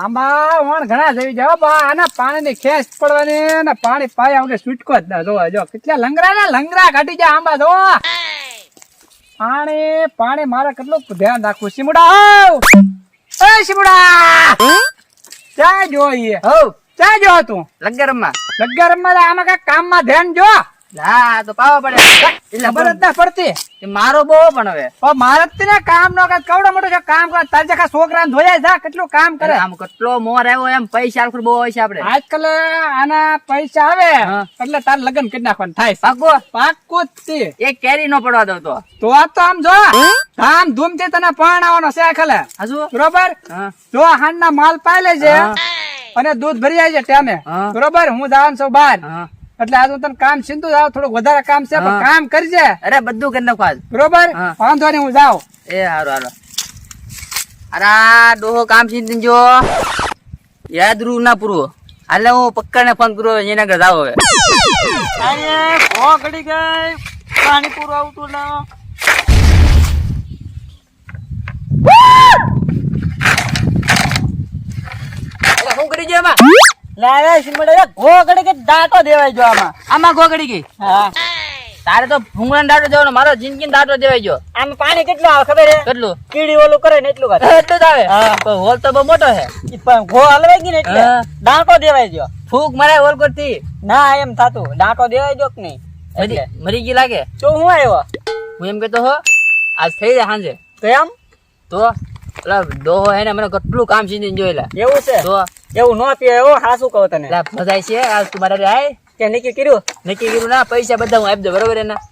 આંબા વણ ઘણા જઈ જાવ બા આના પાણીની ખેંચ પડવાની ને પાણી પાયા વગર છૂટકો જ ના જોવા જો કેટલા લંગરા કાઢી જાય આંબા જો પાણી મારે કેટલું ધ્યાન રાખવું શીમુડા એ શીમુડા ક્યાં જો ક્યાં જો તું લગ્ગર રમવા આમાં કઈ કામમાં ધ્યાન જો હા તો પાવા પડે ખબર જ ના પડતી મારો બહુ પણ હવે મારે ને કામ નો કવડો મોટો જો કામ કરે તાર જખા છોકરા ધોયા જા કેટલું કામ કરે આમ કેટલો મોર આવ્યો એમ પૈસા આખું બહુ હોય છે આપડે આજકાલ આના પૈસા આવે એટલે તાર લગ્ન કરી નાખવાનું થાય પાક્કું જ એક કેરી નો પડવા દો તો આમ જો ધામ ધૂમ થી તને પરણાવવાનો છે આખલે બરોબર જો હાન ના માલ પાઈ લેજે અને દૂધ ભરી જાય છે ટાઈમે બરોબર હું જવાનું છું બહાર એટલે આજે તને કામ સીધું જાવ થોડુંક વધારે કામ છે પણ કામ કરજે અરે બધું કરી નાખો બરોબર વાંધો નહીં હું જાઉં એ હારું અરે ડોહો કામ સીધું જો યાદ રૂ ના પૂરું હાલે હું પક્કા ને ફોન કરું એના ઘર જાવ હવે ઘડી ગઈ પાણી પૂરું આવતું ના શું કરી છે એમાં દાંટો દેવાય જો આમાં ગોગડી ગઈ તારે તો ભૂંગળા દાંટો દેવાનો મારો જિંદગી દાંટો દેવાય જો આમાં પાણી કેટલું આવે ખબર હે કેટલું કીડી ઓલું કરે ને એટલું એટલું જ આવે તો હોલ તો બહુ મોટો છે ઘો હલવાઈ ગઈ ને એટલે દાંટો દેવાય જો ફૂક મરાય હોલ કરતી ના એમ થાતું દાંટો દેવાય જો કે નહીં મરી ગઈ લાગે તો હું આવ્યો હું એમ કેતો હો આજ થઈ જાય સાંજે તો એમ તો ડોહો હે ને મને કેટલું કામ સીધીને જોયેલા એવું છે તો એવું ન પીએ એવું હાસું કહું તને બધાય છે આજ તું મારે આય કે નક્કી કર્યું ના પૈસા બધા હું આપી દઉં બરોબર એના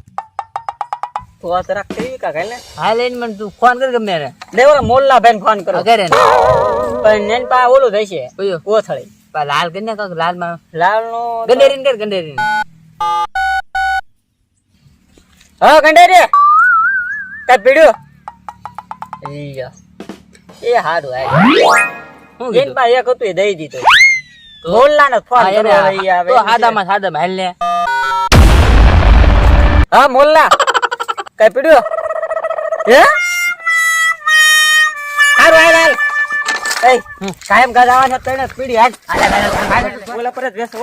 તો આ તરક કરી કાકા ને હા લઈને મને તું ફોન કર ગમે એને દેવરા મોલ્લા બેન ફોન કરો કરે ને પણ નેન પા ઓલું થઈ છે કયો કોથળી લાલ કરીને કાક લાલ માં લાલ નો ગંડેરીને કર ગંડેરીને હા ગંડેરી કઈ પીડ્યું એ હારું હું એન પા એક હતું એ દઈ દીધું મોલ્લા ને ફોન કરો તો હાદામાં હાલ ને હા મોલ્લા કઈ પીડ્યું હે હારું હાલ એ કાયમ ગાવાનું તને પીડી હાલ ઓલા પર જ બેસો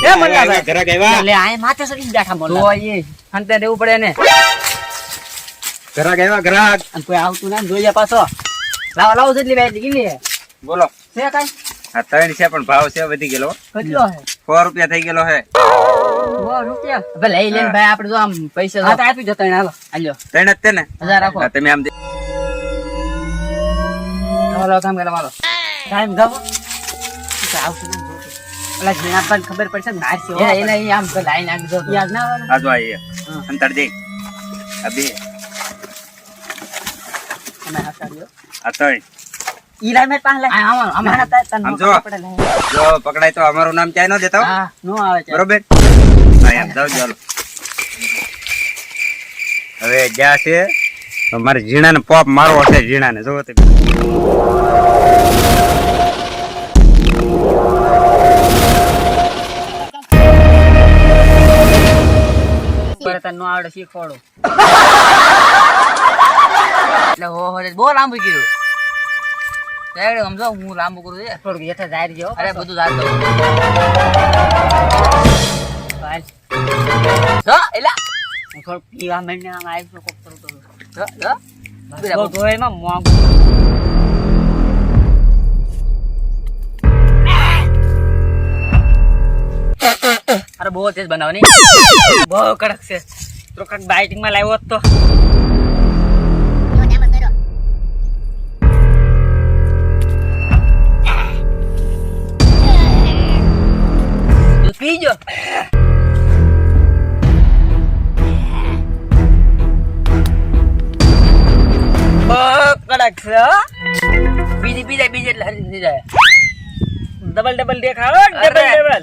એ મોલ્લા ભાઈ ઘરે ગયવા લે આય માથે સડી બેઠા મોલ્લા તો એ અંતે રહેવું પડે ને ઘરે ગયવા ગ્રાહક અને કોઈ આવતું ના જોઈ જા પાછો લાવો જેટલી ભાઈ કેટલી બોલો છે કાઈ આ 3 છે પણ ભાવ છે વધી ગયેલો કેટલો હે 100 રૂપિયા થઈ ગયેલો હે 100 રૂપિયા ભલે લઈ લેન ભાઈ આપણે તો આમ પૈસા હા તો આપી જતા હાલો આલ્યો 3 જ છે ને 1000 રાખો તમે આમ હાલો કામ કરે મારો ટાઈમ ગાવો આવતું ના ઓલા જીના પર ખબર પડશે નાર છે એને આમ તો લાઈન આગ જો યાદ ના આવે આ જો આઈએ અંતર દે અબે અમે હાથાડ્યો આ તઈ ઈરા મે પાહલે આમ જો પકડાય તો અમારું નામ ચાય ન દેતા હા નો આવે છે બરોબર હા એમ જાવ ચાલો હવે જ્યાં છે તો મારે જીણાને પોપ મારવો છે જીણાને જો તે નો આવડે શીખવાડો એટલે હો બહુ લાંબુ કર્યું સમજો હું લાંબુ કરું છે થોડુંક હેઠે જાય રહ્યો અરે બધું જાય તો એલા હું થોડુંક પીવા માંડીને આમ આવી કોક કરું તો એમાં મોંઘું અરે બહુ તેજ બનાવની બહુ કડક છે તો કડક બાઇટિંગ માં લાવ્યો તો પીજો કડક છે બીજી એટલે હરી જાય ડબલ દેખાડો ડબલ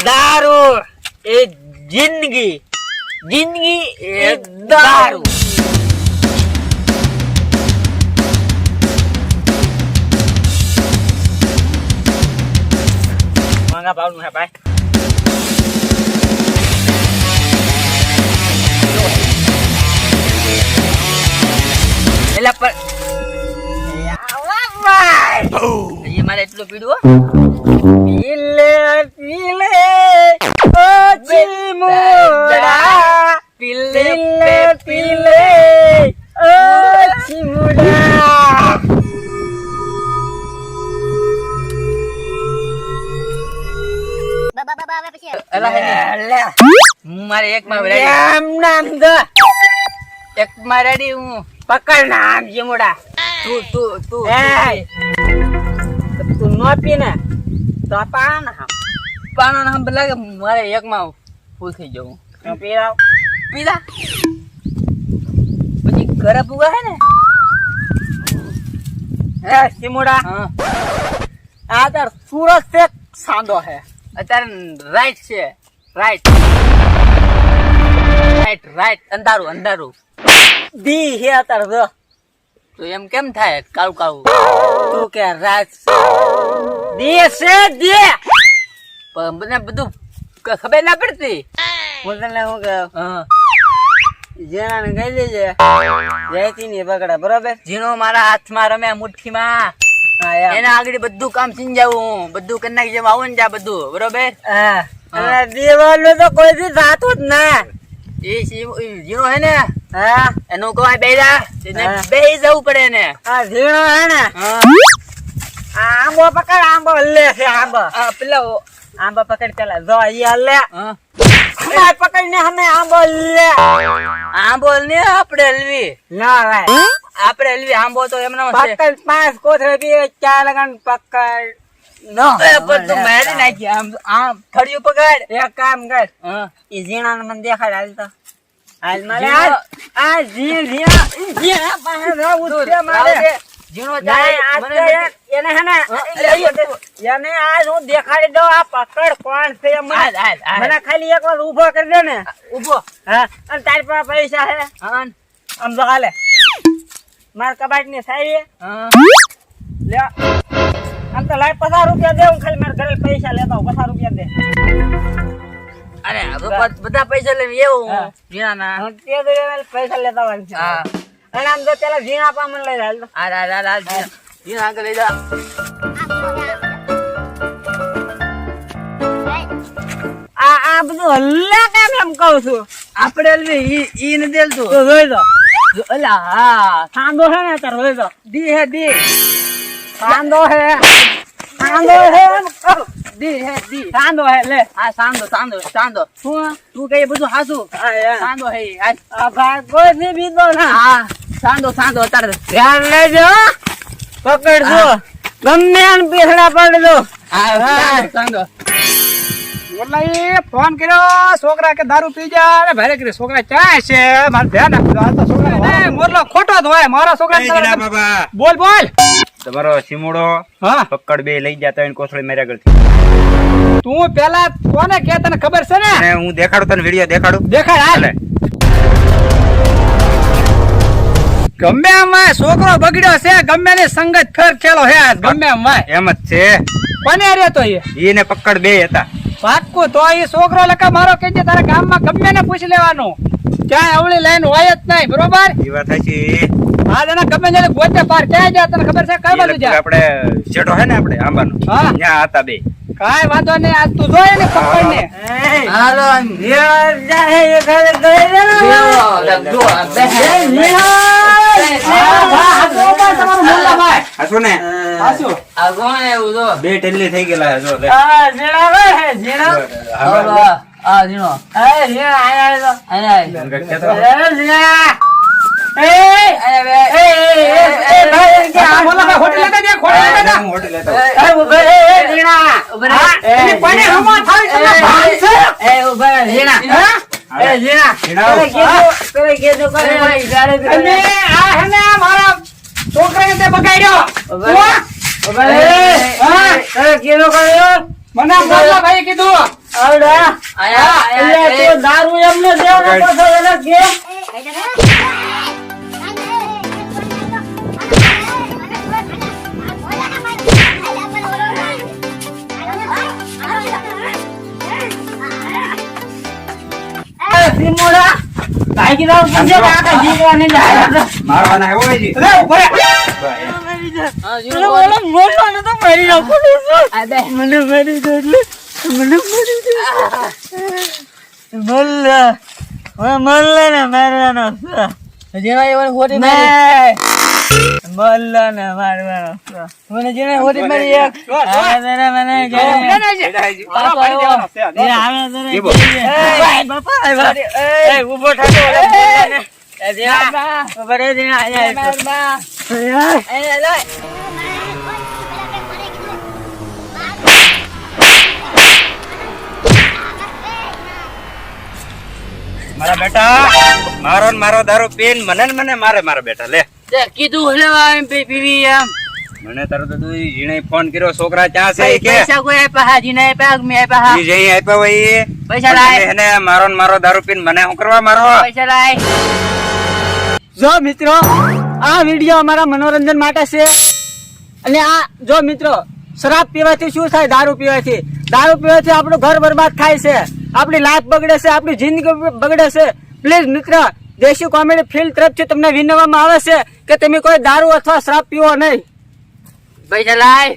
દારૂ એ જિંદગી એ દારૂ માંગા ભાવનું હે ભાઈ એલા પર એ મારે એટલું પીડું પીલે પીલે ઓ ચીમુડા પીલે પીલે ઓ ચીમુડા એલા લે હું મારે એક માં રેડી એમ નામ દો એક માં રેડી હું પકડ નામ ચીમુડા તું એ તું નો પીને તો પાના પાનો નામ લાગે મારે એક માં ફૂલ થઈ જવું પીરાવ પીલા પછી ઘરે પુગા હે ને હે ચીમુડા હા આ તાર સુરત से સાંદો હે અત્યારે રાઈટ છે રાઈટ અંધારું દી હે તાર જો તો એમ કેમ થાય કાળું કાળું તું કે રાત દી છે દી પણ મને બધું ખબર ના પડતી હું તને હું કે હા જેના ને કહી દેજે જયતી ની પકડા બરોબર ઝીણો મારા હાથમાં રમે મુઠ્ઠીમાં હા યાર એના આગળ બધું કામ સમજાવું બધું કરી નાખી જેમ આવું ને ત્યાં બધું બરોબર હા અને દીવાલો તો કોઈ દી જાતું જ ના એ ઝીણો હે ને હા એનું કોઈ બેજા એને હા. બેહી જવું પડે ને આ ઝીણો હે ને હા આ આંબો પકડ આંબો લે છે આંબો આ પેલા આંબો પકડ પેલા જો ઈ લે હા આ પકડ ને અમે આંબો લે આ બોલ ને આપણે હલવી ના ભાઈ આપણે હલવી આંબો તો એમનો છે પકડ 5 કોથળે બી 4 લગન પકડ નો એ પણ તું મારી નાખી આમ થળિયું પકડ એક કામ કર હા ઈ ઝીણા ને મને દેખાડ હાલ તો હાલ મારે ઝીણો- આ ઝીણા પાસે રહું તું છે મારે રાવજે. ઝીણો જાય જાય આ મને તો નથી. એને હે ને એને આજ હું દેખાડી દઉં આ પકડ કોણ છે એમ હાલ, હાલ, હાલ. મને ખાલી એક વાર ઊભો કરી દે ને ઊભો હા અને તારી પાસે પૈસા હે હા આમ તો હાલે માર કબાટ ની સાઈડે હા લે આમ તો લાય 50 રૂપિયા દે હું ખાલી મારા ઘરે પૈસા લેતા હું 50 રૂપિયા દે અરે હવે બધા પૈસા લઈને એવું હા. ઝીણાના હું તે દે પૈસા લેતા હોય છે હા અને આમ તો પેલા ઝીણા પા મને લઈ હાલ તો હાલ હાલ હાલ હાલ ઝીણા આગળ લઈ જા આ બધું હલ્લા કેમ એમ કહું છું આપણે હલવી ઈ ને દેલ તું તો જોઈ દો અલા હા સાંદો હે ને તાર જોઈ દો દી હે દી સાંદો હે સાંદો હે એમ કહું. દી હે દી સાંદો હે લે હા સાંદો શું તું કઈ બધું હાસું આ યાર સાંદો હે હાલ. આ ભાઈ કોઈ થી બીતો ના હા સાંદો અત્યારે ધ્યાન લેજો પકડજો ગમે આને પીછડા પડજો હા સાંદો એટલે એ ફોન કર્યો છોકરા કે દારૂ પી જાય ને ભારે કરી છોકરા ચાય છે મારે ધ્યાન રાખજો આ તો છોકરા મોરલો ખોટો જ હોય મારા છોકરા બાબા બોલ બોલ તમારો સિમોડો હા પકડ બે લઈ જતા હોય કોથળી માર્યા કરતી તું પેલા કોને કે તને ખબર છે ને અને હું દેખાડું તને વિડીયો દેખાડું દેખાડ હાલ હાલે. ગમે આમાં છોકરો બગડ્યો છે ગમે ની સંગત ફેર ખેલો હે આજ ગમે આમાં એમ જ છે કોને રે તો એ એને પકડ બે હતા પાક્કું તો એ છોકરો લખા મારો કહેજે તારા ગામમાં ગમે ને પૂછી લેવાનું ક્યાંય અવળી લાઈન હોય જ નહીં બરોબર એ વાત સાચી આજ એના ગમે ને ગોતે પાર ક્યાં જાય તને ખબર છે કઈ એ બાજુ લગભગ જાય આપણે શેઠો હે ને આપણે આંબાનો હા. ત્યાં હતા બે કાઈ વાંધો નહીં આજ તું જોયે ને પકડ ને હાલો હાસો ને આ કોણ એવું તો બે ટેલી થઈ ગયેલા છે, જો લે. આ ઝીણો આયા કહેતો. હું હોટલ લેતો આવું. છોકરા બગાડ્યો મને મોલા ભાઈ કીધું દારૂ એમને ભાગી જાવ સમજે કાકા જીવવાને જાય મારવાના હે હોય જી લે ઉભો રે. હા જીરો બોલવાનો તો મારી નાખો અબે મને મારી દો એટલે મને મારી દો મલ્લા મલ્લા ને મારવાનો જેવા એવા હોટી મારી મલ્લા ને મારવાનો મને જેને હોટી મારી એક મને બાપા ઉભો થાતો બરે દિન આયા મારા બેટા મારો દારૂ પીન મને મારે મારા બેટા લે કીધું હલેવા એમ પીવી એમ મને તરત જ જીણે ફોન કર્યો છોકરા ક્યાં છે કે પૈસા કોઈ આપ્યા હાજી ના આપ્યા મેં આપ્યા ઈ જઈ આપ્યા હોય પૈસા લાય એને મારો દારૂ પીન મને શું કરવા મારો પૈસા લાય જો મિત્રો આ વિડીયો અમારા મનોરંજન માટે છે અને આ જો મિત્રો શરાબ પીવાથી શું થાય દારૂ પીવાથી આપણું ઘર બરબાદ થાય છે આપણી લાઈફ બગડે છે આપણી જિંદગી બગડે છે પ્લીઝ મિત્ર દેશી કોમેડી ફિલ્મ તરફથી તમને વિનવવામાં આવે છે કે તમે કોઈ દારૂ અથવા શરાબ પીવો નહીં પૈસા લાય